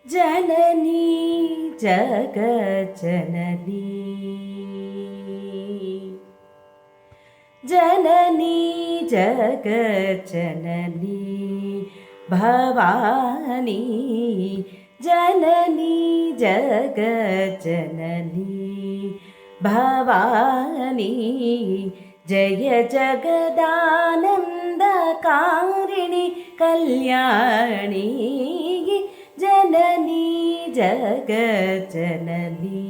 जननी जगज्जननी जननी जगज्जननी भवानी जननी जगज्जननी भवानी जय जगदानन्दकारिणि कल्याणी जननी जगज्जननी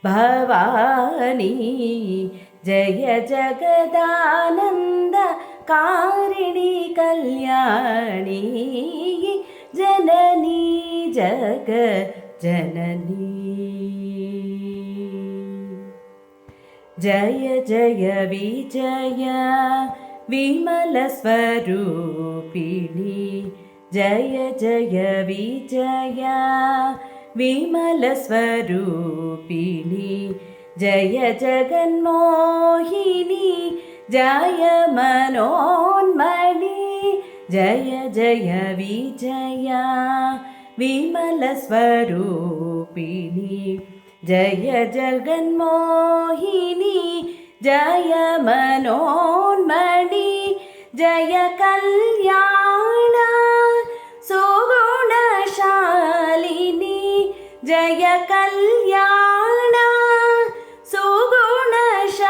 भवानी जय जगदानन्दकारिणि कल्याणी जननी जगज्जननी जय जय विजय विमलस्वरूपिणी जय जय विजय विमलस्वरूपिणी जय जगन्मोहिनी जय मनोन्मणि जय जय विजय विमलस्वरूपिणी जय जगन्मोहिनी जय मनोन्मणि जय कल्याण सुगुणशालिनी जय कल्याण सुगुणशालिनी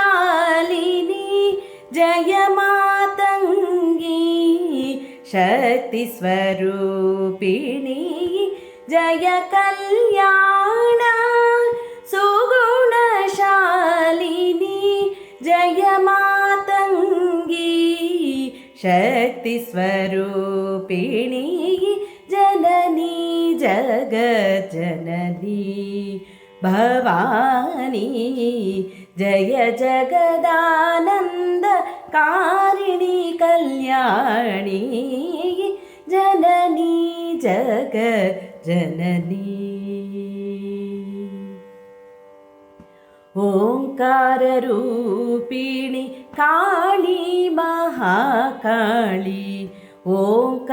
जय मातङ्गी शक्तिस्वरूपिणी जय कल्याण सुगुणशालिनी जय मातङ्गी शक्तिस्वरूपिणी जननी जगज्जननी भवानी जय जगदानन्दकारिणि कल्याणी जननी जगज्जननी ओंकाररूपिणि काली महाकाली ओंकाररूपिणि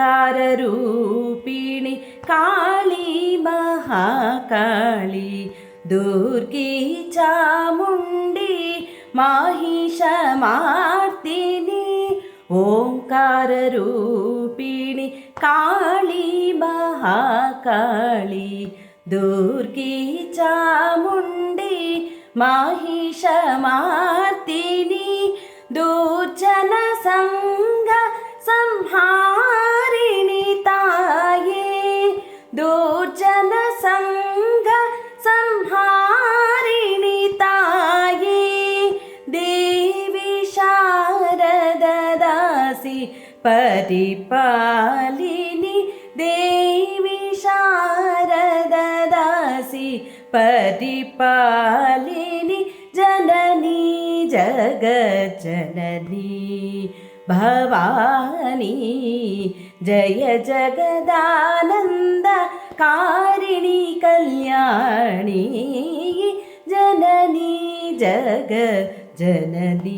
काली महाकाली दुर्गी चामुण्डी माहिषमार्दिनी ओंकाररूपिणि काली महाकाली दुर्गी चामुण्डी माहिषमार्दिनी दुर्जन संग संहारिणि ताये दुर्जन संग संहारिणि ताये देवी शारददासि परिपालिनी देवी शारददासि परिपालिनी जननी जगज्जननी भवानी जय जगदानन्दकारिणि कल्याणी जननी जगज्जननी।